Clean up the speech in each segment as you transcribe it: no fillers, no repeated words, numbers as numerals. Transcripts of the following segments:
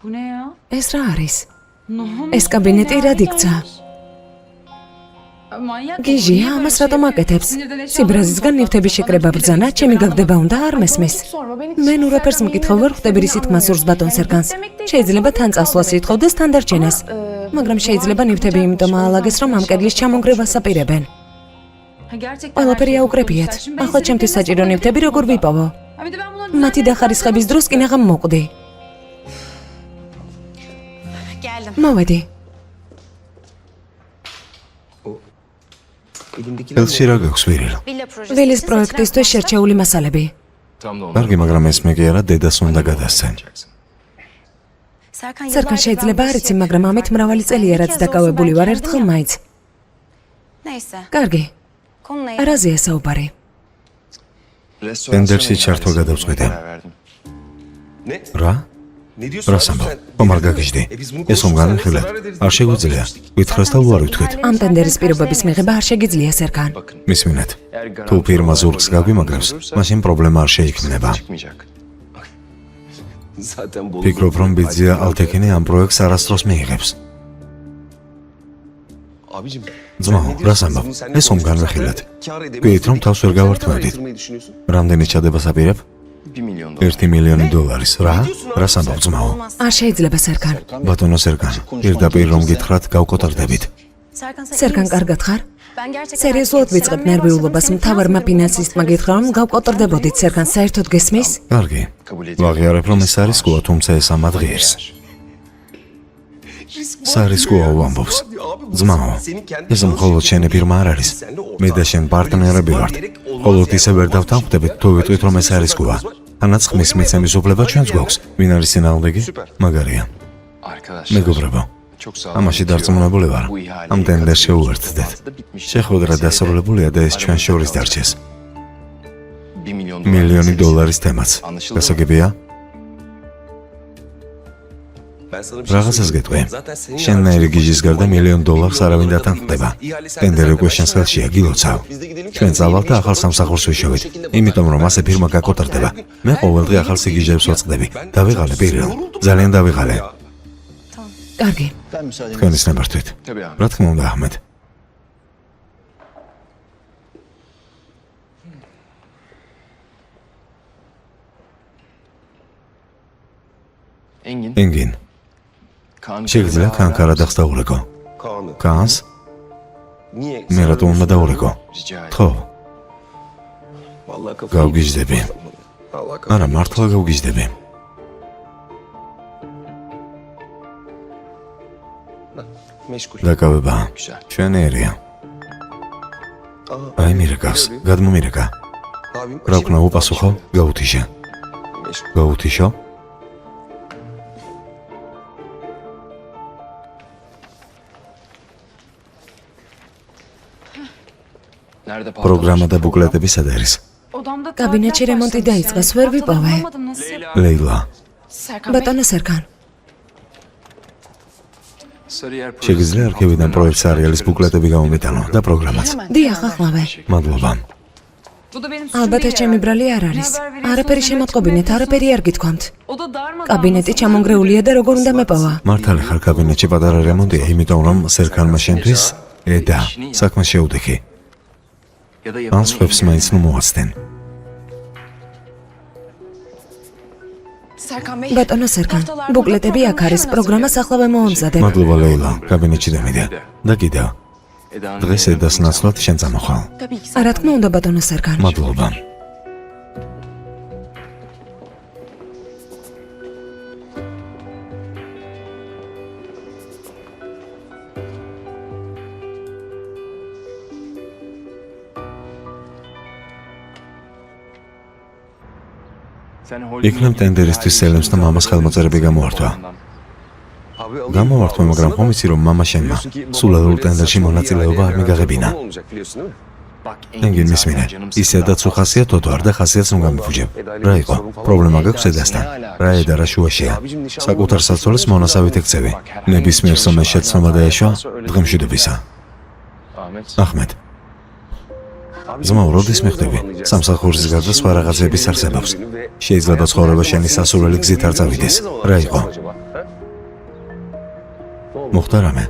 ეს რა არის? ეს კაბინეტი რად იქცა? გიჟია, ამას რატომ აკეთებს? ციბრაზისგან ნივთების შეკრება ბრძანა, ჩემი გაგდება უნდა არ მესმის. მე ნუ რაფერს მკითხავ, ვერ ხვდები რისით მასურს ბატონ სერგანს. შეიძლება თან წასვლას ითხოვდეს, თან დარჩენას. მაგრამ შეიძლება ნივთები იმიტომ აალაგეს, რომ ამ კედლის ჩამონგრევას აპირებენ. ყველაფერი აუკრეფიათ. ახლა ჩემთვის საჭირო ნივთები როგორ ვიპოვო? მათი დახარისხების დროს კი ნაღამ მოკვდი. მოვედი. ელში რა გაქვს ვირილ? ვილის პროექტისთვის შერჩეული მასალები. კარგი, მაგრამ ეს მე კი არა, დედას უნდა გადასცენ. სერგან შეიძლება არ იცი, მაგრამ ამით მრავალი წელია რაც დაკავებული ვარ ერთხელ მაინც. კარგი. რაზეა საუბარი? ტენდერში ჩართვა გადავწყვიტე. რა? რას ამბობ? ხომ არ გაგიჟდი? ეს ხომ განხილეთ? არ შეგვიძლია. ვითხრას და უარი ვთქვით. ამ ტენდერის პირობების მიღება არ შეგიძლია სერგან. მისმინეთ. თუ ფირმა ზურგს გაგვიმაგრებს, მაშინ პრობლემა არ შეიქმნება. ფიქრობ, რომ ბიძია ალთექინი ამ პროექტს არასდროს მიიღებს. ძმაო, რას ამბობ? ეს ხომ განხილეთ? გით რომ თავს ვერ გავართმევდით. რამდენი ჩადებას აპირებ? $1 მილიონი. რა? რას ამბობ ძმაო? არ შეიძლება სერგან. ბატონო სერგან, პირდაპირ რომ გითხრათ, გავკოტარდებით. სერგან, კარგად ხარ? სერიოზულად ვიწყებ ნერვიულობას, მთავარმა ფინანსისტმა გითხრა, რომ გავკოტარდებოდით სერგან, საერთოდ გესმის? კარგი. ვაღიარებ, რომ ეს არის სკოლა, თუმცა ეს ამად ღირს. სარისკოა ვამბობს. ძმაო, ეს მხოლოდ შენი ფირმა არ არის. მე და შენ პარტნიორები ვართ. მხოლოდ ისე ვერ დავთანხმდებით, თუ ვიტყვით, რომ ეს არისკოა. თანაც ხმის მიცემის უფლება ჩვენს გვაქვს. ვინ არის წინააღმდეგი? მაგარია. მეგობრებო, ამაში დარწმუნებული ვარ. ამ ტენდერს შეუერთდეთ. შეხვედრა დასრულებულია და ეს ჩვენ შორის დარჩეს. $1 მილიონი თემაც. გასაგებია? რაღაცას გეტყვი. შენნაირი გიჟის გარდა $1 მილიონს არავინ დათანხმდება. ტენდერი უკვე შენს ხელშია, გილოცავ. ჩვენ წავალთ და ახალ სამსახურს ვიშოვით. იმიტომ რომ ასე ფირმა გაკოტარდება. მე ყოველდღე ახალ სიგიჟებს ვაწყდები. დავიღალე პირილ. ძალიან დავიღალე. კარგი. თქვენის ნებართვით. რა თქმა უნდა, აჰმედ. ენგინ. შეგვიძლია კან კარადახს დაურეკო. კანს? მე რატომ უნდა დაურეკო? ხო. გავგიჟდები. არა, მართლა გავგიჟდები. დაკავება. ჩვენერია. აი მირეკავს, გადმომირეკა. რა ვქნა უპასუხო? გაუთიშე. გაუთიშო? პროგრამა და ბუკლეტები სად არის? კაბინეტში რემონტი დაიწყეს, ვერ ვიპოვე. ლეილა. ბატონო სერგან. შეგიძლია არქივიდან პროექტ სერიალის ბუკლეტები გამომიტანო და პროგრამაც. დიახ, ახლავე. მადლობა. ალბათ ჩემი ბრალი არ არის. არაფერი შემოტყობინეთ, არაფერი არ გითქვამთ. კაბინეტი ჩამონგრეულია და როგორ უნდა მეპოვა? მართალი ხარ, კაბინეტში პატარა რემონტია, იმიტომ რომ სერგანმა შენთვის ედა საქმე შეუდექი. ან სხვებს მაინც ნუ მოაცდენ. ბატონო სერგან, ბუკლეტები აქ არის, პროგრამას ახლავე მოამზადებ. მადლობა ლეილა, კაბინეტში დამიდე. და კიდევ. დღეს ედას ნაცვლად შენ წამოხვალ. რა თქმა უნდა ბატონო სერგან. მადლობა. იქნებ ტენდერისთვის სელემს და მამას ხელმოწერები გამოართვა. გამოვართვა, მაგრამ ხომ იცი რომ მამა შენმა სულელულ ტენდერში მონაწილეობა არ მიგაღებინა. ენგინ მისმინე, ისედაც უხასიათოდ ვარ და ხასიათს რომ გამიფუჭებ. რა იყო? პრობლემა გაქვს ედასთან? რა ედა რა შუაშია? საკუთარ საცოლეს მონასავით ეკცევი. ნებისმიერ სომეს შეცნობა დაეშვა დღემშვიდობისა. აჰმედ. ძმაო, როდის მიხდები? სამსახურის გარდა სხვა რაღაცების არსებობს. შეიძლება ცხოვრება შენი სასურველი გზით არ წავიდეს. რა იყო? მოხდა რამე?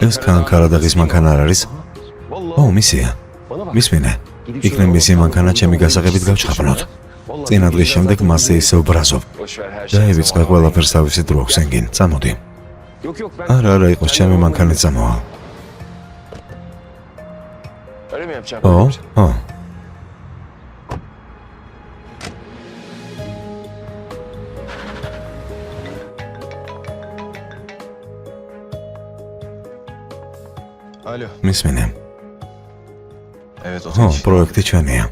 ეს კან კარადაღის მანქანა არ არის? ო, მისია. მისმინე. იქნებ მისი მანქანა ჩემი გასაღებით გავჩხაბნოთ. წინა დღის შემდეგ მასზე ისევ ბრაზობ. დაივიწყე ყველაფერს თავისი დრო აქვს ენგინ. წამოდი. არა, იყოს ჩემი მანქანით წამოვა. ო. მისმინე. ო, პროექტი ჩვენია.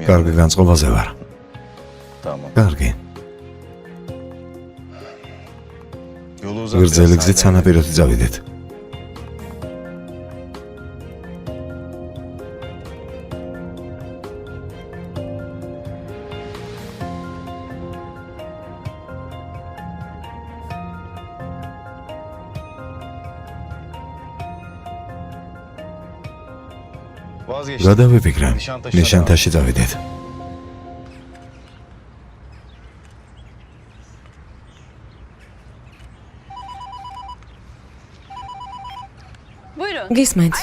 კარგი განწყობაზე ვარ. კარგი. გრძელი გზით სანაპიროთი წავიდეთ. გადავიფიქრე. ნიშანთაში წავიდეთ. გისმენთ.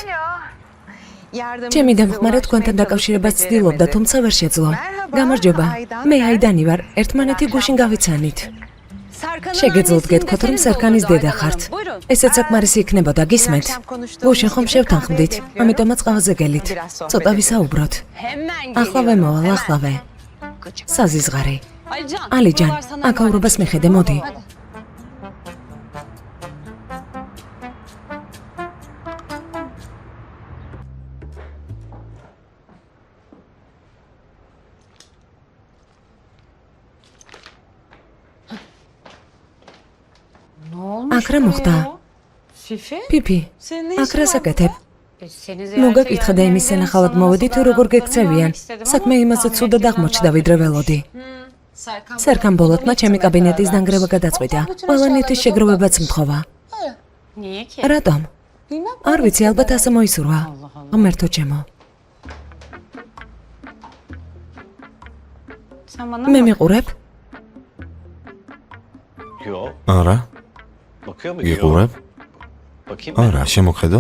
ჩემი დამხმარე თქვენთან დაკავშირებას ცდილობდა, თუმცა ვერ შეძლო. გამარჯობა. მე აიდანი ვარ. ერთმანეთი გუშინ გავიცანით. შეგეძლოთ გეთქვათ, რომ სერკანის დედა ხართ. ესეც საკმარისი იქნებოდა, გისმენთ. გუშინ ხომ შევთანხმდით, ამიტომაც ყავაზე გელით. ცოტა ვისაუბროთ. ახლავე მოვალ, ახლავე. საზიზღარი. ალიჯან, აკაურობას მიხედე, მოდი. აქ რა მოხდა? პიპი, აქ რა საკეთებ? მოგაკითხა და იმის სანახავად მოვედი თუ როგორ გექცევიან. საქმე იმაზე ცუდად აღმოჩნდა, ვიდრე ველოდი. სერკან ბოლოტმა ჩემი კაბინეტის დანგრევა გადაწყვიტა. ყველა ნივთის შეგროვებაც მთხოვა. რატომ? არ ვიცი, ალბათ ასე მოისურვა. ღმერთო ჩემო. მე მიყურებ? არა. გიყურებ? არა, შემოხედო.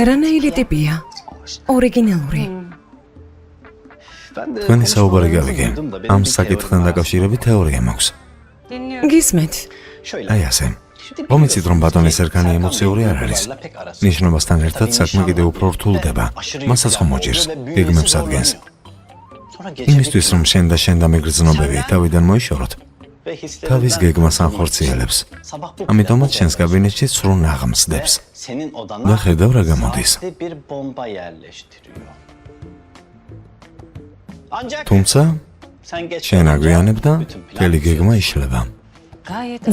რანაირი ტიპია? ორიგინალური. თქვენი საუბარი გავიგე. ამ საკითხთან დაკავშირებით თეორია მაქვს. გისმენთ. აი ასე. მომიცით, რომ ბატონი სერკანი ემოციური არ არის. ნიშნობასთან ერთად საქმე კიდევ უფრო რთულდება. მასაც ხომ მოჭირს, გეგმებს ადგენს. იმისთვის, რომ შენ და მეგრძნობები თავიდან მოიშოროთ, თავის გეგმას ანხორციელებს. ამიტომაც შენს კაბინეტში სრულ აღმსდებს. და ხედავ რა გამოდის. თუმცა შენ აგვიანებ და მთელი გეგმა იშლება.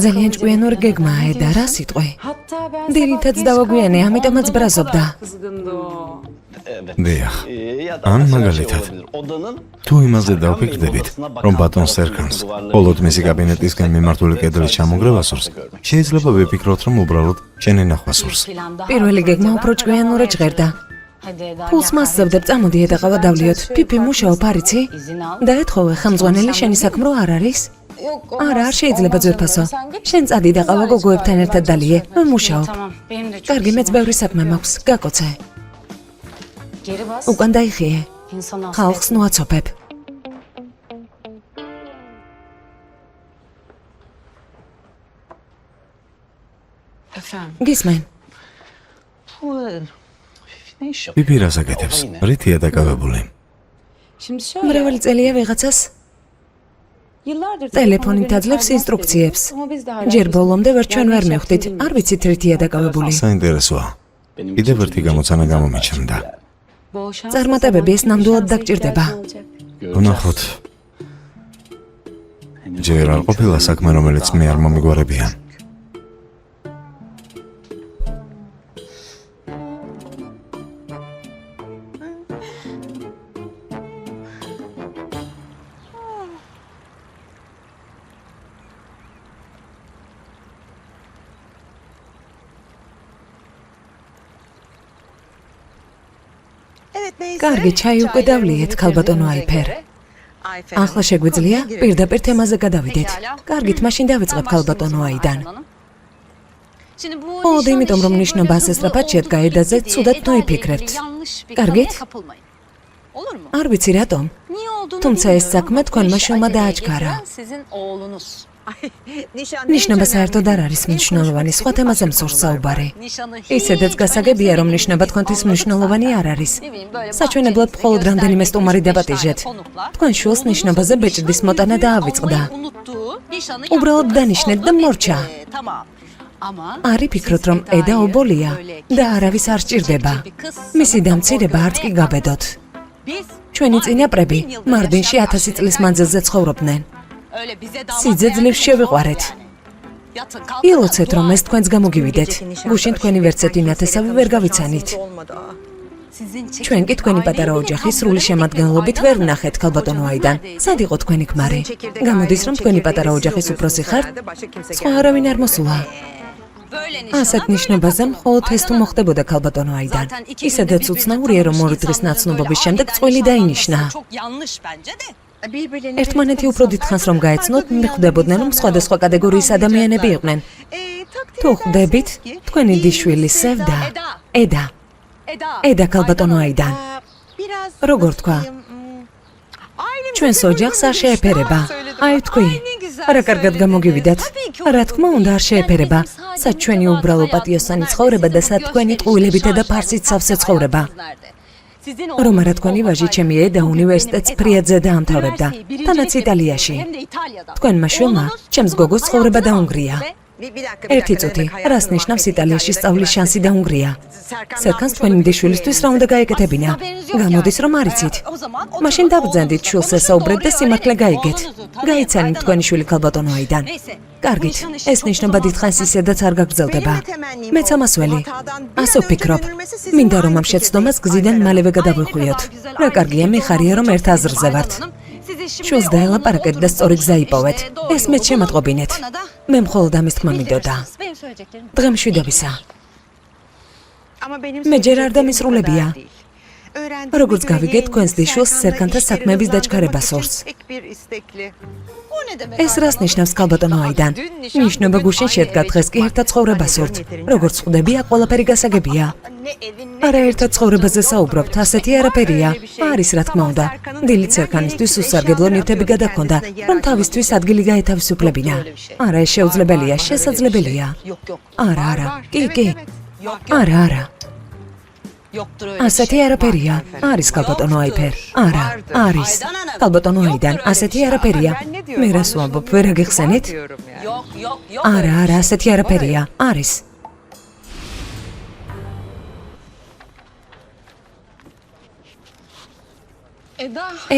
ძალიან ჭკვიანური გეგმაა და რა სიტყვი. დილითაც დავაგვიანე, ამიტომაც ბრაზობდა. დიახ. ან მაგალითად, თუ იმაზე დავფიქრდებით, რომ ბატონ სერკანს მხოლოდ მისი კაბინეტისგან მიმართული კედლის ჩამოგრევა სურს, შეიძლება ვიფიქროთ, რომ უბრალოდ შენი ნახვა სურს. პირველი გეგმა უფრო ჭკვიანურად ჟღერდა. ფულს მასწავდებ, წამოდი ეტაყავა დავლიოთ. პიპი, მუშაობ, არიცი? დაეთხოვე, ხელმძღვანელი შენი საქმრო არ არის? არა, არ შეიძლება ძვირფასო. შენ წადი და ყავა გოგოებთან ერთად დალიე. მე მუშაობ. კარგი, მეც ბევრი საქმე მაქვს, გაკოცე. უკან დაიხიე. ხალხს ნუაცობებ. გისმენ. პიპი რას აკეთებს? რითია დაკავებული? მრავალი წელია ვიღაცას ტელეფონით აძლევს ინსტრუქციებს. ჯერ ბოლომდე ჩვენ ვერ მივხვდით, არ ვიცით რითია დაკავებული. საინტერესოა. კიდევ ერთი გამოცანა გამომიჩნდა. წარმატებები ეს ნამდვილად დაგჭირდება. ვნახოთ. ჯერ არ ყოფილა საქმე, რომელიც მე არ მომიგوارებია. კარგი, ჩაი უკვე დავლიეთ, ქალბატონო აიფერ. ახლა შეგვიძლია პირდაპირ თემაზე გადავიდეთ. კარგით, მაშინ დავიწყებ ქალბატონო აიდან. Მხოლოდ იმიტომ, რომ ნიშნობა ასესწრაფად შედგა ედაზე, ცუდად ნოიფიქრებთ. კარგით? არ ვიცი რატომ. თუმცა ეს საქმე თქვენმა შვილმა დააჩქარა. ნიშნობა საერთოდ არ არის მნიშვნელოვანი, სხვა თემაზე მსურს საუბარი. ისედაც გასაგებია, რომ ნიშნობა თქვენთვის მნიშვნელოვანი არ არის. საჩვენებლად მხოლოდ რამდენიმე სტუმარი დაპატიჟეთ. თქვენ შვილს ნიშნობაზე ბეჭდის მოტანა დაავიწყდა. უბრალოდ დანიშნეთ და მორჩა. არი ფიქრობთ, რომ ედა ობოლია და არავის არ სჭირდება. მისი დამცირება არც კი გაბედოთ. ჩვენი წინაპრები მარდინში 1000 წლის მანძილზე ცხოვრობდნენ. სიძეძლივს შევიყვარეთ. ილოცეთ, რომ ეს თქვენს გამოგივიდეთ. გუშინ თქვენი ვერცეთი ნათესავი ვერ გავიცანით. ჩვენ კი თქვენი პატარა ოჯახის სრული შემადგენლობით ვერ ვნახეთ ქალბატონო აიდან. სად იყო თქვენი ქმარი? გამოდის, რომ თქვენი პატარა ოჯახის უფროსი ხართ? სხვა არავინ არ მოსულა. ასეთ ნიშნობაზე მხოლოდ ეს თუ მოხდებოდა ქალბატონო აიდან. ისედაც უცნაურია, რომ 2 დღის ნაცნობობის შემდეგ წყვილი დაინიშნა. ერთმანეთი უფრო დიდხანს რომ გაეცნოთ, მიხვდებოდნენ, რომ სხვადასხვა კატეგორიის ადამიანები იყვნენ. თუ ხვდებით, თქვენი დიშვილი სევდა, ედა ქალბატონო აიდან. როგორ თქვა? ჩვენს ოჯახს არ შეეფერება. აი თქვი, რა კარგად გამოგივიდათ. რა თქმა უნდა არ შეეფერება. სად ჩვენი უბრალო პატიოსანი ცხოვრება და სად თქვენი ტყუილებითა და ფარსით სავსე ცხოვრება. რომ არა თქვენი ვაჟი ჩემი ედა უნივერსიტეტს ფრიადზე დაამთავრებდა, თანაც იტალიაში. თქვენმა შვილმა ჩემს გოგოს ცხოვრება დაუნგრია. ერთი წუთი, რას ნიშნავს იტალიაში სწავლის შანსი დაუნგრია? სერგანს თქვენი მდიშვილისთვის რა უნდა გაეკეთებინა? გამოდის, რომ არ იცით. მაშინ დაბრძანდით შვილს ესაუბრეთ და სიმართლე გაიგეთ. გაიცანით თქვენი შვილი ქალბატონო აიდან. კარგით, ეს ნიშნობა დიდხანს ისედაც არ გაგრძელდება. მეც ამას ველი. ასე ვფიქრობ. მინდა რომ ამ შეცდომას გზიდან მალევე გადავიხვიოთ. რა კარგია, მიხარია რომ ერთ აზრზე ვართ. შვილს დაელაპარაკეთ და სწორი გზა იპოვეთ. ეს მეც შემატყობინეთ. მე მხოლოდ ამის თქმა მინდოდა. დღემშვიდობისა. მე ჯერ არ დამისრულებია. როგორც გავიგეთ, თქვენს დიშვილს სერგანთა საქმეების დაჩქარება სურს. ეს რას ნიშნავს ქალბატონო აიდან? ნიშნობა გუშინ შედგა, დღეს კი ერთად ცხოვრება სურთ. როგორც ხვდები, აქ ყველაფერი გასაგებია. არა ერთად ცხოვრებაზე საუბრობთ, ასეთი არაფერია. არის რა თქმა უნდა. დილით სერგანისთვის უსარგებლო ნივთები გადაგქონდა, რომ თავისთვის ადგილი გაეთავისუფლებინა. არა, ეს შეუძლებელია, შესაძლებელია. არა, კი. არა. ასეთი არაფერია. არის ქალბატონო აიფერ. არა, არის. ქალბატონო აიდან ასეთი არაფერია. მე რას ვამბობ, ვერ აგიხსენით? არა, ასეთი არაფერია. არის.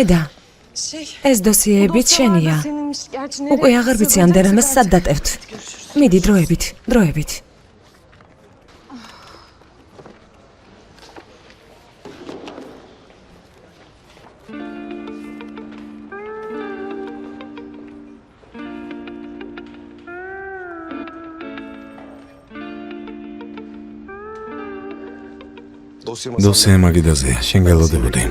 ედა, ეს დოსიეებიც შენია. უკვე აღარ ვიცი ამდენამეს სად დატევთ. მიდი, დროებით. დოსიე მაგიდაზეა, შენ გელოდებოდი.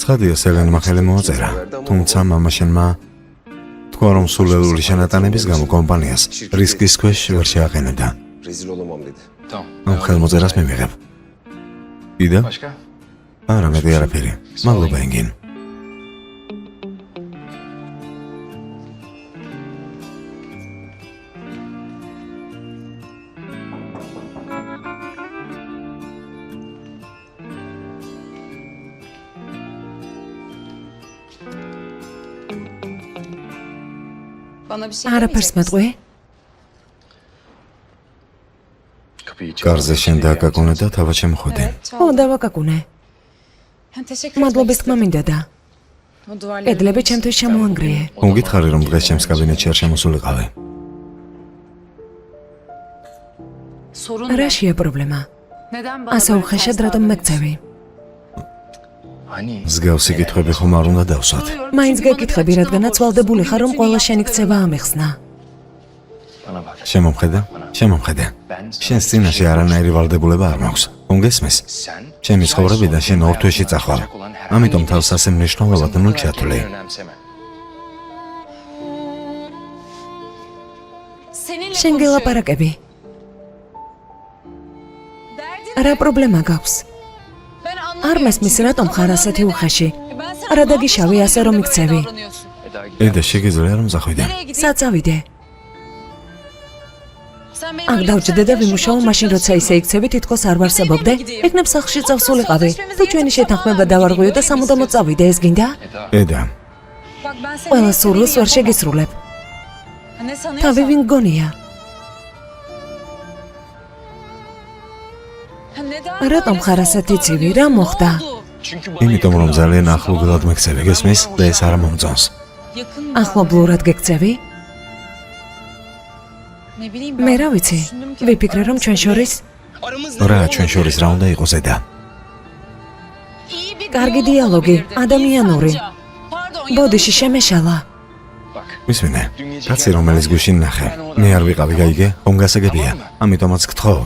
ცხადია, სელენმა ხელი მოაწერა, თუმცა მამაშენმა თქვა, რომ სულელური შენატანების გამო კომპანიას რისკის ქვეშ ვერ შეაყენებდა. ამ ხელმოწერას მივიღებ. კიდევ? არა, მეტი არაფერი. მადლობა, ენგინ. არაფერს მეტყვი? კარზე შენ დააკაკუნე და თავად შემოხვიდე. ო, დავაკაკუნე. მადლობის თქმა მინდოდა. კედლები ჩემთვის შემოანგრიე. მოგითხარი, რომ დღეს ჩემს კაბინეტში არ შემოსულიყავი. რაშია პრობლემა? ასე უხეშად რატომ მეკცევი? მსგავსი კითხვები ხომ არ უნდა დავსვათ. მაინც გეკითხები, რადგანაც ვალდებული ხარ, რომ ყველა შენი ქცევა ამეხსნა. შემომხედე. შენს წინაშე არანაირი ვალდებულება არ მაქვს. ხომ გესმის? ჩემი ცხოვრებიდან შენ ორ თვეში წახვალ. ამიტომ თავს ასე მნიშვნელოვნად ნუ ჩათვლი. შენ გელაპარაკები. რა პრობლემა გაქვს? არ მესმის რატომ ხარ ასეთი უხეში? რა დაგიშავე ასე რომ იქცევი? ედა შეგიძლია რომ წახვიდე. საწავიდე. აქ დავჯდე და ვიმუშაო, მაშინ როცა ისე იქცევი, თითქოს არ ვარსებობდე. ეკნებ სახლში წავსულიყავი. თუ ჩვენი შეთანხმება დავარღვიო და სამუდამოდ წავიდე, ეს გინდა? ედა, ყველა სურვილს ვერ შეგისრულებ. თავი ვინ გონია? რატომ ხარ ასეთი ცივი? რა მოხდა? იმიტომ რომ ძალიან ახლობლად მეკცევი, გესმის? და ეს არ მომწონს. ახლობლურად გეკცევი? მე რა ვიცი? ვიფიქრე რომ ჩვენ შორის რა ჩვენ შორის რა უნდა იყოს ედა? კარგი დიალოგი, ადამიანური. ბოდიში შემეშალა. მისვენე, კაცი რომელიც გუშინ ნახე. მე არ ვიყავი, გაიგე? ხომ გასაგებია. ამიტომაც გთხოვ,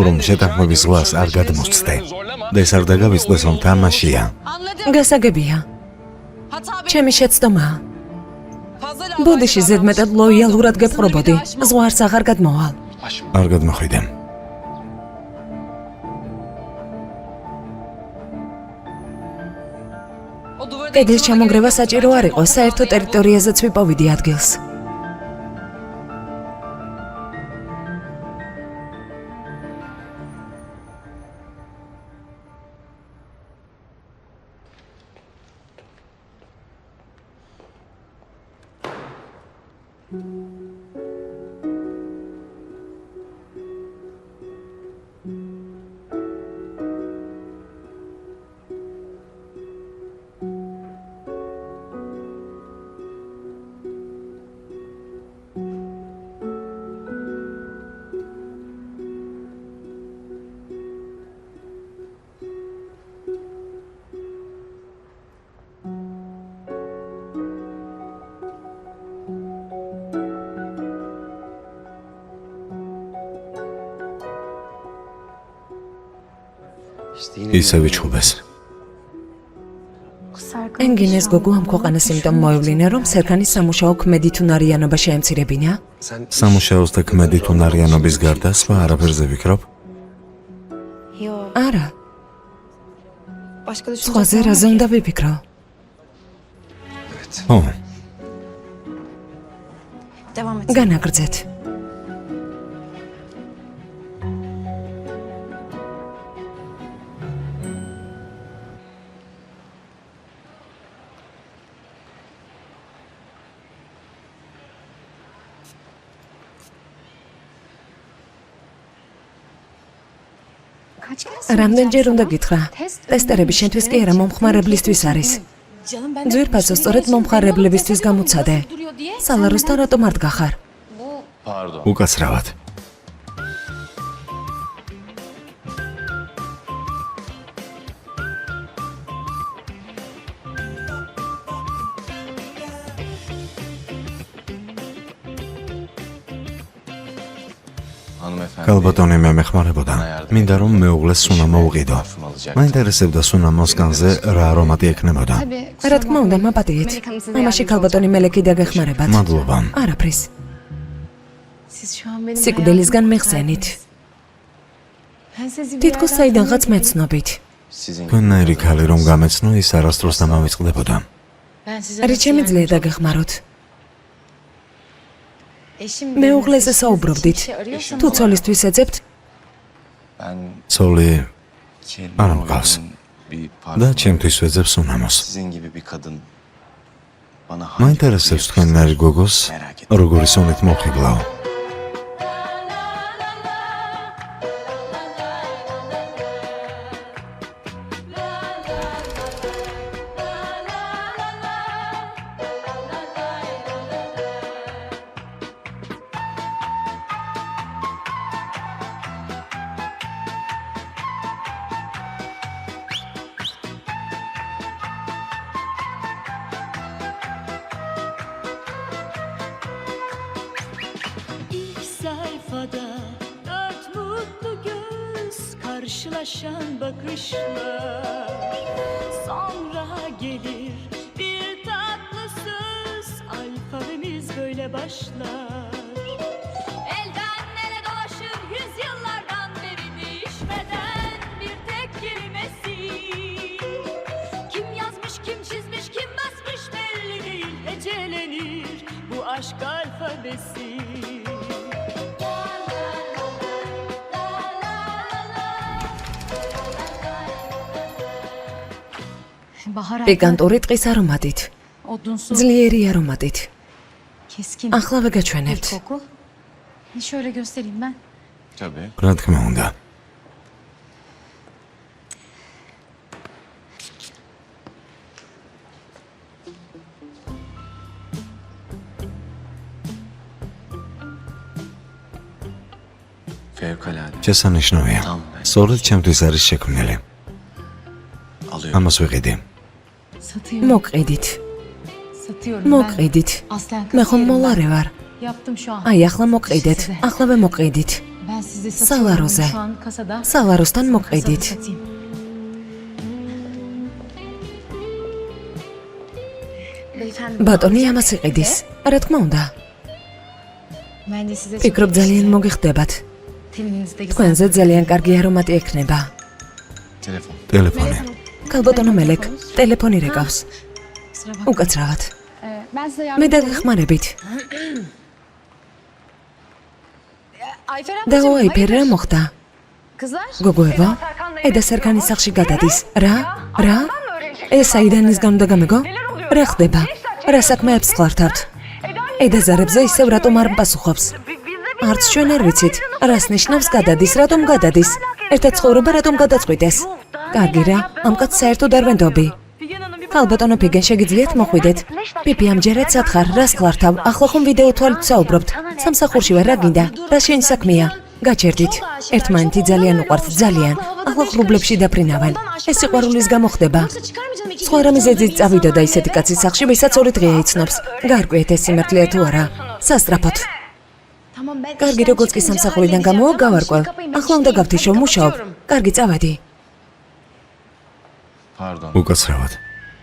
რომ შეთანხმების ზღვას არ გადმოსცდე. და ეს არ დაგავიწყდეს რომ თამაშია. გასაგებია. ჩემი შეცდომაა. ბოდიში ზედმეტად ლოიალურად გეპყრობოდი. ზღვარს აღარ გადმოვალ. არ გადმოხვიდე. კედლის ჩამონგრევა საჭირო არ იყო, საერთო ტერიტორიაზეც ვიპოვიდი ადგილს. ისე ვიჩუბეს. ენგინეს გოგო ამ ქვეყანას იმიტომ მოევლინე, რომ სერქანის სამუშაო ქმედითუნარიანობა შეემცირებინა? სამუშაოს და ქმედითუნარიანობის გარდა სხვა არაფერზე ვიქრობ? არა. სხვაზე რაზე უნდა ვიფიქრო? ო, განაგრძეთ. რამდენჯერ უნდა გითხრა? ტესტერები შენთვის კი არა, მომხმარებლისთვის არის. ძვირფასო სწორედ მომხმარებლებისთვის გამოცადე. სალაროსთან რატომ არ დგახარ? უკაცრავად. კალბატონი მე მეხმარებოდა. მინდა რომ მეუღლეს სუნა მოუყიდო. მაინტერესებდა სუნა მოსკანზე რა არომატი ექნებოდა. რა თქმა უნდა, მაპატიეთ. ამაში კალბატონი მელექი დაგეხმარებათ. მადლობა. არაფრის. სიკვდილისგან მეხსენით. თითქოს საიდანღაც მეცნობით. თქვენნაირი ქალი რომ გამეცნო, ის არასდროს დამავიწყდებოდა. რით შემიძლია დაგეხმაროთ? მეუღლეზე საუბრობდით. თუ ცოლისთვის ეძებთ? ცოლი არ მყავს. და ჩემთვის ვეძებს სუნამოს. მაინტერესებს თქვენნაირი გოგოს როგორი სუნით მოხიბლავ. Karşılaşan bakışlar sonra gelir bir tatlı söz alfabemiz böyle başlar. Elden ele dolaşır yüzyıllardan beri değişmeden bir tek kelimesi. Kim yazmış, kim çizmiş, kim basmış belli değil. Ecelenir bu aşk alfabesi. პიკანტური ტყის არომატით, ძლიერი არომატით. Ახლა ვეგაჩვენებთ. Şöyle göstereyim ben. Tabii. რა თქმა უნდა. Fevkalade. შესანიშნავია. სწორედ ჩემთვის არის შექმნილი. Alıyorum. ამას ვიყიდი. Satıyorum. მოყიდით. Satıyorum მოყიდით. ben. Aslen მე ხომ kasiyeriyim ben. მოლარე ვარ. Yaptım şu an. აი, ახლა მოყიდეთ. ახლა მოყიდით. Ben size Salaroze. satıyorum şu an kasada. სალაროსთან Kasada მოყიდით. satayım. ბატონი ამას იყიდის. რა თქმა უნდა. Ben de size ფიქრობ ძალიან მოგიხდებათ. teninizde თქვენზე ძალიან კარგი არომატი ექნება. Telefon. ტელეფონი. ქალბატონო მელეკ, ტელეფონი რეკავს. Kusura bak. უკაცრავად. Ben size მე yardımcı olayım. დაგეხმარებით. Ayfer და ablacığım, ოაიფერ რა hayırdır? მოხდა? Kızlar. გოგოებო, ედა სერგანის სახლში გადადის. რა? ეს საიდანისგან უნდა გამეგო? რა ხდება? რა საქმეებს ხლართავთ? ედა ზარებზე ისევ რატომ არ პასუხობს? არც ჩვენ არ ვიცით. რას ნიშნავს გადადის, რატომ გადადის? ერთად ცხოვრება რატომ გადაწყვიტეს? კარგი რა, ამ კაცს საერთოდ არ ვენდობი. ქალბატონო ფიგენ შეგიძლიათ მოხვიდეთ? პიპი ამჯერად სათხარ, რას ხლართავ? ახლა ხომ ვიდეო თვალით საუბრობთ. სამსახურში ვარ, რა გინდა? რა შენი საქმეა? გაჩერდით. ერთმანეთი ძალიან უყვართ, ძალიან. ახლა ღრუბლებში დაფრინავენ. ეს სიყვარულის გამო ხდება. სხვა რამე ზედით წავიდოდა ისეთი კაცის სახლში, ვისაც 2 დღეა იცნობს. გარკვიეთ ეს სიმართლეა თუ არა. სასტრაფოდ. Tamam ben კარგი, işten როგორც კი çıkınca სამსახურიდან halledeceğim. გამოვა, Tamam, გავარკვევ. şu kapıyı ახლა უნდა გავთიშო, მუშაობ. კარგი, წავედი. Pardon. უკაცრავად.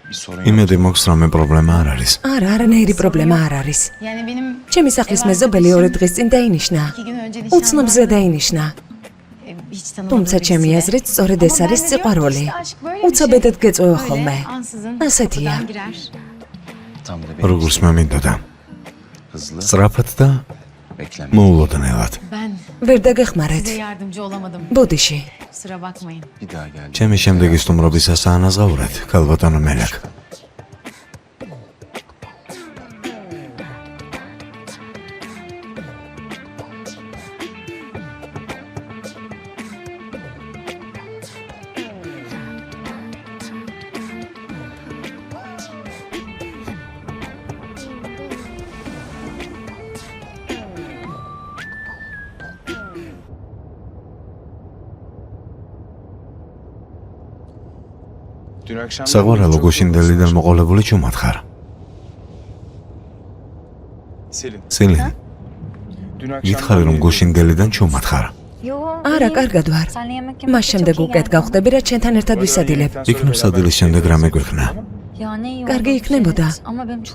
Bir sorun yok. იმედი მოქვს რამე პრობლემა არ არის. არა, არანაირი პრობლემა არ არის. Yani benim ჩემი სახლის მეზობელი 2 დღის წინ დაინიშნა. 2 gün önce უცნობზე დაინიშნა. hiç tanımadığım თუმცა ჩემი birisiyle. აზრით, სწორედ ეს Ama არის ben de სიყვარული. diyorum ki işte aşk böyle bir უცებედად şey. გეწვევა Böyle ხოლმე. ansızın ასეთია. kapıdan girer. Tam da benim როგორც მე მინდოდა. hızlı სწრაფად და bekleme. მოულოდნელად. Ben ვერ დაგეხმარეთ. size yardımcı olamadım. ბოდიში. Kusura bakmayın. Bir daha geldi. ჩემი შემდეგი სტუმრობისას აანაზღაურეთ, ქალბატონო მელეკ. Dün akşam საყვარელო გუშინდელიდან მოყოლებული ჩუმად ხარ. Selin. სილინ, Dün akşam გითხარი რომ გუშინდელიდან ჩუმად ხარ. არა, კარგად ვარ. მას შემდეგ უკეთ გავხდები, რაც შენთან ერთად ვისადილებ. იქნებ სადილის შემდეგ რამე გვექნა. კარგი იქნებოდა,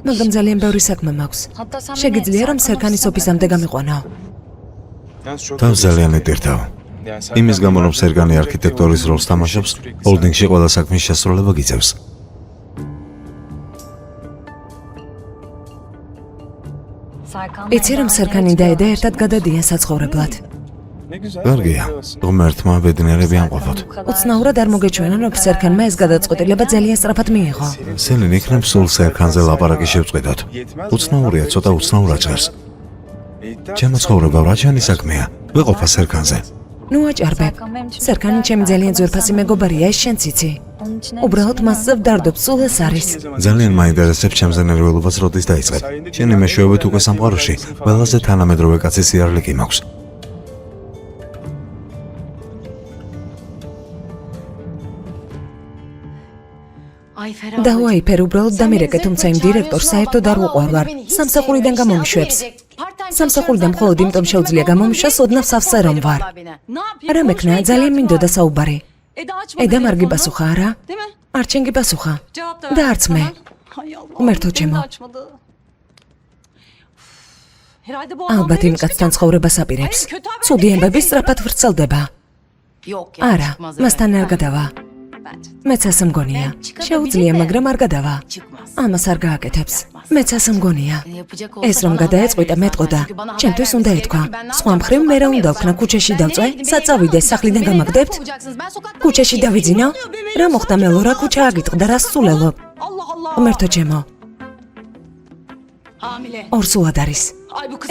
მაგრამ ძალიან ბევრი საქმე მაქვს. შეგიძლია რომ სერგანის ოფისამდე გამიყვანო. Yalnız çok თავს ძალიან ეტირთავ. Yani sen იმის გამო რომ სერგანი არქიტექტორის როლს თამაშობს, ჰოლდინგში ყველა საქმის შესრულება გიწევს. იცი რომ სერგანი და ედა ერთად გადადიან საცხოვრებლად. ne güzel. კარგია, ღმერთმა ბედნიერები ამყოფოთ. უცნაურად არ მოგეჩვენა, რომ სერგანმა ეს გადაწყვეტილება ძალიან სწრაფად მიიღო. სილინ, იქნებ სულ სერგანზე ლაპარაკი შევწყვეტოთ. უცნაურია, ცოტა უცნაურად ჟღერს. ჩემო ცხოვრება რა ჩანი საქმეა? ვეყოფა სერგანზე. ნუ აჭარბებ. სერგანი ჩემი ძალიან ძვირფასი მეგობარია, ეს შენც იცი. უბრალოდ მასზე ვდარდობ, სულ ეს არის. ძალიან მაინტერესებს ჩემზე ნერვიულობას როდის დაიწყებ. შენი მეშვეობით უკვე სამყაროში ყველაზე თანამედროვე კაცის სიარლი კი მაქვს. Ayfer და უაიფერ უბრალოდ დამირეკე, თუმცა იმ დირექტორს საერთოდ არ უყვარვარ. სამსახურიდან გამომიშვებს. სამსახურიდან მხოლოდ იმიტომ შეუძლია გამომიშვას, ოდნავ სავსე რომ ვარ. რა მექნა, ძალიან მინდოდა საუბარი. ედამ არ გიპასუხა, არა? არ ჩემ გიპასუხა. და არც მე. ღმერთო ჩემო. ალბათ იმ კაცთან ცხოვრებას აპირებს. ცუდი ამბები სწრაფად ვრცელდება. არა, მასთან არ გადავა. მეც ასე მგონია. შეუძლია, მაგრამ არ გადავა. ამას არ გააკეთებს. მეც ასე მგონია. ეს რომ გადაეწყვიტა მეტყოდა. ჩემთვის უნდა ეთქვა. სხვა მხრივ მე რა უნდა ვქნა, ქუჩაში დავწვე? საწავიდე, სახლიდან გამაგდებთ? ქუჩაში დავიძინო? რა მოხდა მელო, რა ქუჩა აგიტყდა, რა სულელობ? ღმერთო ჩემო. ორსულად არის.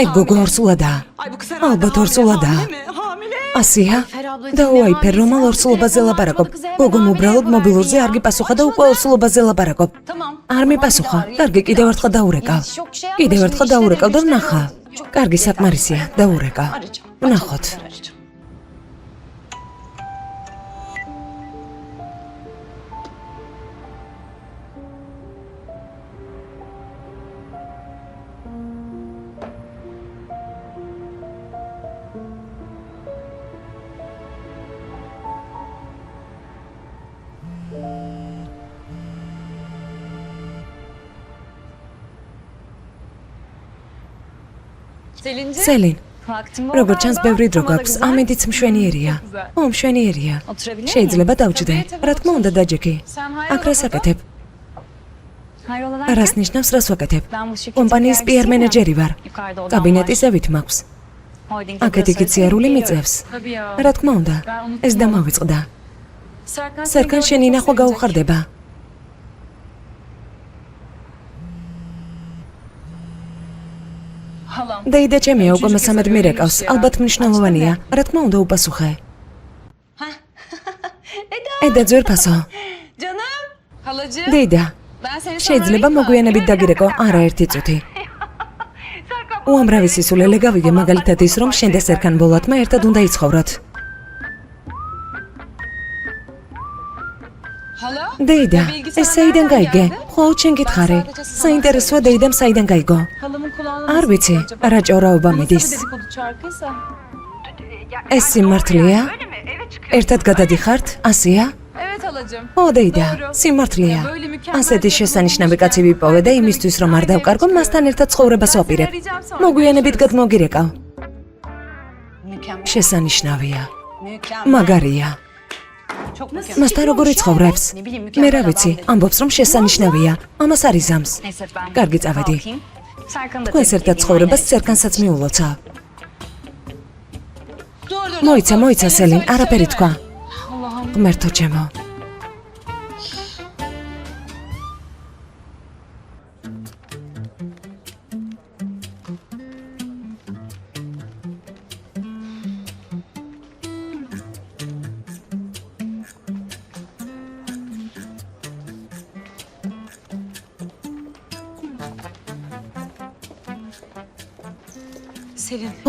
ეგ გოგო ორსულადაა. ალბათ ორსულადაა. ასია? და უაიფერ რომ ორსულობაზე ლაპარაკობ. გოგომ უბრალოდ მობილურზე არ გიპასუხა და უკვე ორსულობაზე ლაპარაკობ. არ მიპასუხა. კარგი, კიდევ ერთხელ დაურეკავ. კიდევ ერთხელ დაურეკავ და ვნახა. კარგი, საკმარისია, დაურეკავ. ვნახოთ. სელინ, როგორც ჩანს, ბევრი დრო გაქვს, ამინდიც მშვენიერია. მშვენიერია. შეიძლება დავჭდე. რა თქმა უნდა, დაჯექი. აქ რას აკეთებ? რას ნიშნავს, რას ვაკეთებ? კომპანიის PR მენეჯერი ვარ. კაბინეტის ზევით მაქვს. აქეთ იქით სიარული მიწევს. რა თქმა უნდა, ეს დამავიწყდა. სერგან შენი ნახვა გაუხარდება. დეიდა ჩემია, უკვე მესამედ მირეკავს, ალბათ მნიშვნელოვანია. რა თქმა უნდა, უპასუხე. ედა ძვირფასო. დეიდა, შეიძლება მოგვიანებით დაგირეკო, არა ერთი წუთი. უამრავი სისულელე გავიგე, მაგალითად ის, რომ შენ და სერგან ბოლათმა ერთად უნდა იცხოვროთ. დეიდა, ეს საიდან გაიგე? ხოლმე შენ გითხარი. საინტერესოა დეიდამ საიდან გაიგო. არ ვიცი, რა ჭორაობა მიდის. ეს სიმართლეა? ერთად გადადიხართ? ასია? ო, დეიდა, სიმართლეა. ასეთი შესანიშნავი კაცი ვიპოვე და იმისთვის რომ არ დავკარგო, მასთან ერთად ცხოვრებას ვაპირებ. მოგვიანებით გადმოგირეკავ. შესანიშნავია. მაგარია. მასთან როგორი ცხოვრობს? მე რა ვიცი, ამბობს რომ შესანიშნავია. ამას არ იზამს. კარგი, წავედი. თქვენს ერთად ცხოვრებას სერგანსაც მიულოცა. მოიცა, სელინ, არაფერი თქვა. ღმერთო ჩემო.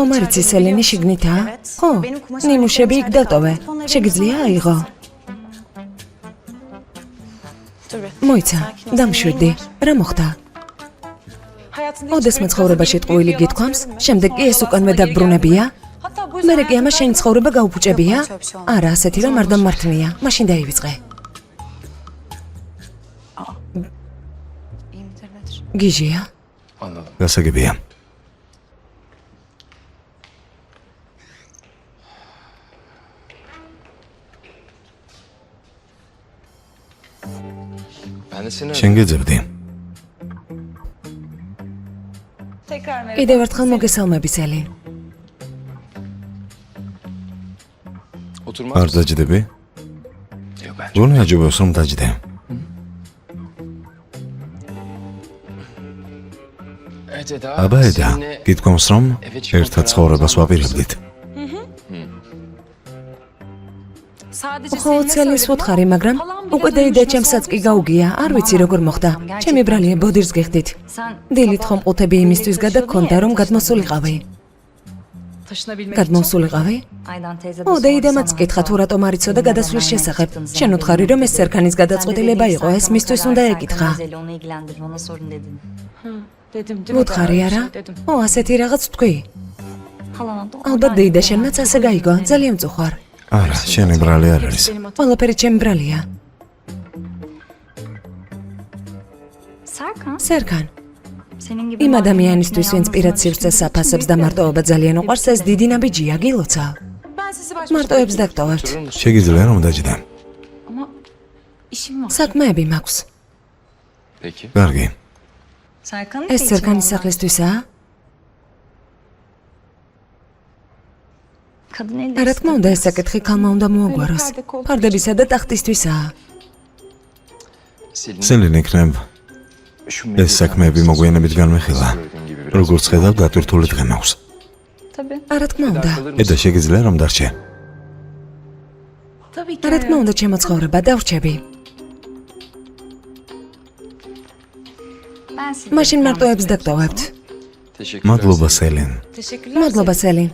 ხომ არ იცი, სელინი შიგნითაა? ხო, ნიმუშები იქ დატოვე. შეგიძლია აიღო? მოიცა, დამშვიდი. რა მოხდა? ოდესმე ცხოვრებაში ტყუილი გითქვამს, შემდეგ კი ეს უკანვე დაგბრუნებია? მერე კი ამას შენი ცხოვრება გაუფუჭებია? არა, ასეთი რამ არ დამმართნია. მაშინ დაივიწყე. გიჟია? გასაგებია. შენ გეძებდი. კიდევ ერთხელ მოგესალმები, სელინ. არ დაჯდები? გონი აჯობებს რომ დაჯდე. აბა ედა, გითქვამს რომ ერთად ცხოვრებას ვაპირებდით. ხო, ცელის ვუთხარი, მაგრამ უკვე დეიდა ჩემსაც კი გაუგია, არ ვიცი როგორ მოხდა. ჩემი ბრალია ბოდირს გიხდით. დილით ხომ ყუთები იმისთვის გადაგქონდა, რომ გადმოსულიყავი. გადმოსულიყავი? ო, დეიდამაც კითხა თუ რატომ არ იცოდა გადასვლის შესახებ. შენ უთხარი რომ ეს სერგანის გადაწყვეტილება იყო, ეს მისთვის უნდა ეკითხა. ვუთხარი არა? ო, ასეთი რაღაც თქვი. ალბათ დეიდა შენმაც ასე გაიგო, ძალიან მწუხვარ. არა, შენი ბრალი არ არის. ყველაფერი ჩემი ბრალია. სერგან, იმ ადამიანისთვის, ვინც პირად სივრცეს აფასებს და მარტოობა ძალიან უყვარს, ეს დიდი ნაბიჯია, გილოცავ. მარტოებს დაგტოვებთ. შეგიძლია რომ დაჯდე. საქმეები მაქვს. კარგი. ეს სერგანის სახლისთვისაა? რა თქმა უნდა, ეს საკითხი ქალმა უნდა მოაგვაროს. ფარდებისა და ტახტისთვისაა. სელინ იქნებ. ეს საქმეები მოგვიანებით განვიხილა. როგორც ხედავ, დატვირთული დღე მაქვს. რა თქმა უნდა. ედა შეგიძლია რომ დარჩე. რა თქმა უნდა, ჩემო ცხოვრება დავრჩები. მაშინ მარტოებს დაგტოვებთ. მადლობა სელინ. მადლობა, სელინ.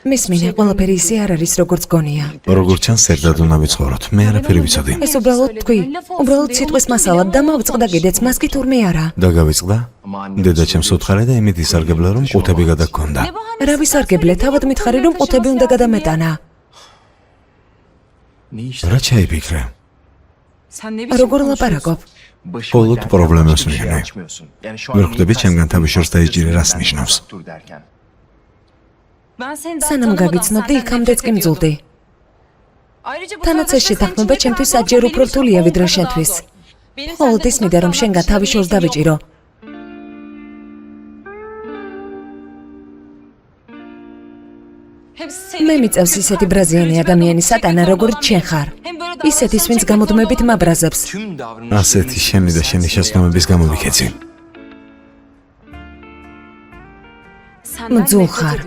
მისმინე, ყველაფერი ისე არ არის, როგორც გონია. როგორც ჩანს, ერთად უნდა ვიცხოვროთ. მე არაფერი ვიცოდი. ეს უბრალოდ თქვი, უბრალოდ სიტყვის მასალა და მოვწყდა კიდეც, მას კი თურმე არა. და გავიწყდა? დედა ჩემს უთხარა და იმით ისარგებლა, რომ ყუთები გადაგქონდა. რა ვისარგებლე, თავად მითხარი, რომ ყუთები უნდა გადამეტანა. რა ჩაიფიქრე? როგორ ლაპარაკობ? მხოლოდ პრობლემას მიგნე. ვერ ხვდები ჩემგან თავის დაიჭირე რას ნიშნავს. სანამ გაგიცნობდი, იქამდეც კი მძულდი. თანაც ეს შეთანხმება ჩემთვის საჯერ უფრო რთულია ვიდრე შენთვის. მხოლოდ ის მინდა, რომ შენგან თავის შორს დავიჭირო. მე მიწევს ისეთი ბრაზიანი ადამიანი სატანა, როგორც შენ ხარ. ისეთის, ვინც გამოდმებით მაბრაზებს. ასეთი შენი და შენი შესაბამების გამო ვიქეცი. მძულ ხარ.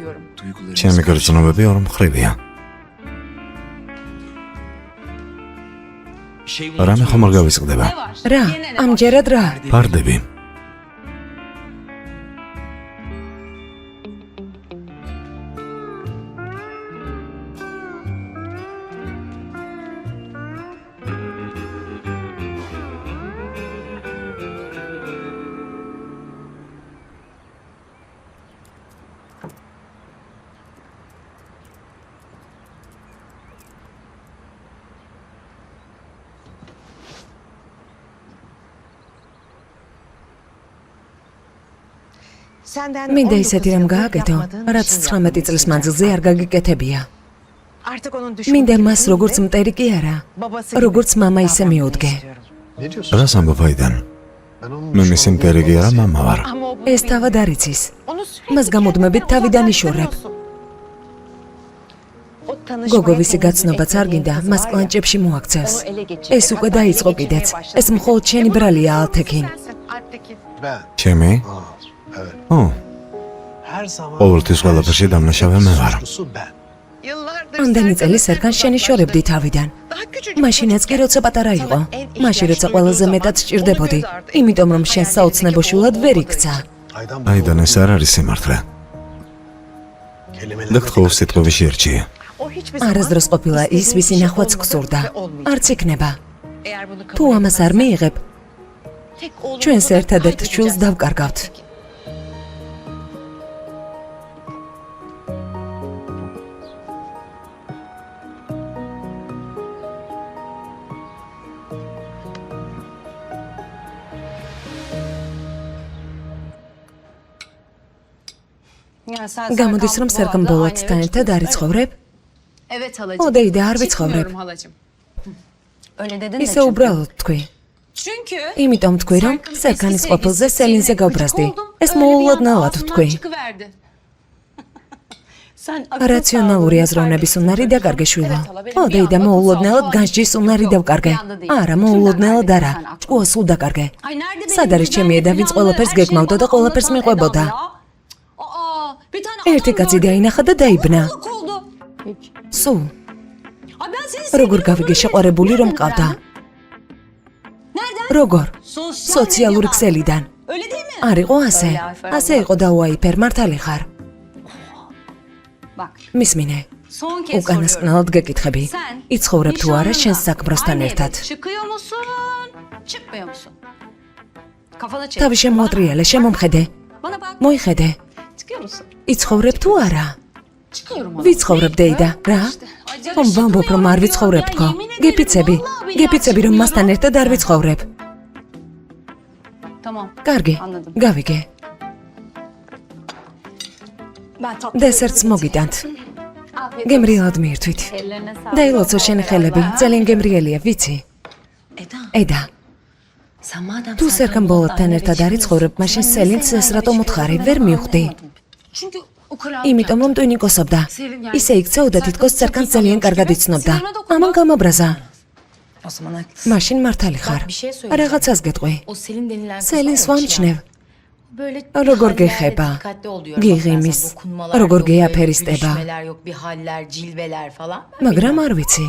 ჩემი გრძნობები ორ მხრივია. რამე ხომ არ გავიწყდება? რა? ამჯერად რა? ფარდები. მინდა ისეთი რამ გააკეთო, რაც 19 წლის მანძილზე არ გაგიკეთებია. მინდა მას როგორც მტერი კი არა, როგორც მამა ისე მიუდგე. რას ამბობ აიდან? მე მისი მტერი კი არა, მამა ვარ. ეს თავად არ იცის. მას გამოდმებით თავიდან იშურებ. გოგოვისი გაცნობაც არ გინდა, მას კლანჭებში მოაქცევს. ეს უკვე დაიწყო კიდეც. ეს მხოლოდ შენი ბრალია, ალთექინ. ჩემი? ო, ყოველთვის ყველაფერში დამნაშავე მე ვარ. ამდენი წელი სერგანს შენი შორებდი თავიდან. მაშინაც კი როცა პატარა იყო. მაშინ როცა ყველაზე მეტად სჭირდებოდი. იმიტომ რომ შენ საოცნებო შულად ვერ იქცა. აიდან ეს არ არის სიმართლე. დაგთხოვ სიტყვები შეერჩიე. არასდროს ყოფილა ის, ვისი ნახვაც გსურდა. არც იქნება. თუ ამას არ მიიღებ, ჩვენს ერთადერთ შვილს დავკარგავთ. გამოდის რომ სერგან ბოლაცთან ერთად არ იცხოვრებ? ო, დეიდა, არ ვიცხოვრებ. ისე უბრალოდ თქვი. იმიტომ თქვი, რომ სერგანის ყოფილზე სელინზე გავბრაზდი. ეს მოულოდნელად თქვი. რაციონალური აზროვნების უნარი დაკარგე შვილო. ო, დეიდა, მოულოდნელად განსჯის უნარი დავკარგე. არა, მოულოდნელად არა. ჭკუა სულ დაკარგე. სად არის ჩემი ედა, ვინც ყველაფერს გეგმავდა და ყველაფერს მიყვებოდა? ერთი კაცი დაინახა და დაიბნა. სულ. როგორ გავიგე შეყვარებული რომ მყავდა? როგორ? სოციალური ქსელიდან. არ იყო ასე? ასე იყო და უაიფერ მართალი ხარ. მისმინე, Son kez უკანასკნელად გეკითხები. Sen იცხოვრებ თუ არა შენ nişanlınla საქმროსთან aynı ერთად? eve Çıkıyor musun? Çıkmıyor musun? Kafana çek. თავი შემოატრიალე, შემომხედე. Bana bak. მოიხედე. Çıkıyor musun? იცხოვრებ თუ არა? Çıkıyorum. ვიცხოვრებ დეიდა, რა? ხომ ვამბობ რომ არ ვიცხოვრებ თქო? გეპიცები. გეპიცები რომ მასთან ერთად არ ვიცხოვრებ. Tamam. კარგი, Anladım. გავიგე. Ben tatlı. დესერტს მოგიტანთ. Afiyet გემრიელად მიირთვით. Ellerine sağlık. დაილოცო შენი ხელები, ძალიან გემრიელია, ვიცი. Eda, eda, sen madem თუ სერგან ბოლოტთან ერთად არ იცხოვრებ, მაშინ სელინს ეს რატომ უთხარი, ვერ მივხვდი. Çünkü o kral. იმიტომ რომ ტვინიკოსობდა. ისე იქცეოდა თითქოს სერგანს ძალიან კარგად იცნობდა. ამან გამაბრაზა. O zaman haklısın. მაშინ მართალი ხარ. Bir şey söyleyeceğim. რაღაცას გეტყვი. O Selin denilen kız სელინს var ya, ვამჩნევ. Böyle როგორ hallerde გეხება? dikkatli ol diyorum. გიღიმის, Bak, dokunmalar როგორ yok, გეაფერისტება. gülüşmeler yok, bir haller, cilveler falan. მაგრამ არ ვიცი.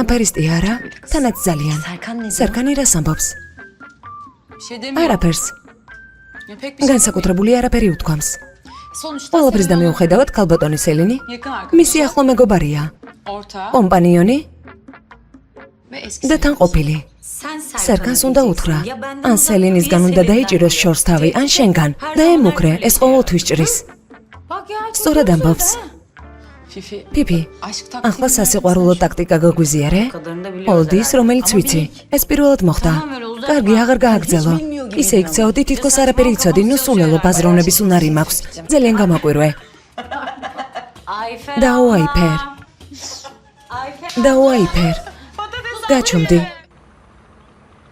აფერისტი არა? თანაც ძალიან. Serkan ne diyor? სერგანი რას ამბობს? Bir şey demiyor. არაფერს. Ya pek bir şey. განსაკუთრებული არაფერი უთქვამს. Sonuçta ყველაფრის და Selin მიუხედავად ქალბატონი სელინი yakın arkadaşı, მისი ახლო მეგობარია, orta კომპანიონი ve eski და თან ყოფილი. Sen სერგანს უნდა უთხრა, Ya benden ან uzak სელინისგან bir უნდა sebepten დაიჭიროს შორს თავი, ან შენგან და ემუქრე, ეს ყოველთვის ჭრის. Bak ya. çok სწორად doğru ამბობს. söyledi, ha? Fifi. ფიფი, Aşk ახლა სასიყვარულო ტაქტიკა გაგვიზიარე? ოლდი ის, რომელიც ვიცი. ეს პირველად მოხდა. კარგი, აღარ გააგრძელო. ისე იქცეოდი, თითქოს არაფერი იცოდი, ნუ სულელო ბაზროვნების უნარი მაქვს. ძალიან გამაკვირვე. Ayfer. დაუაიფერ. Ayfer. დაუაიფერ. გაჩუმდი.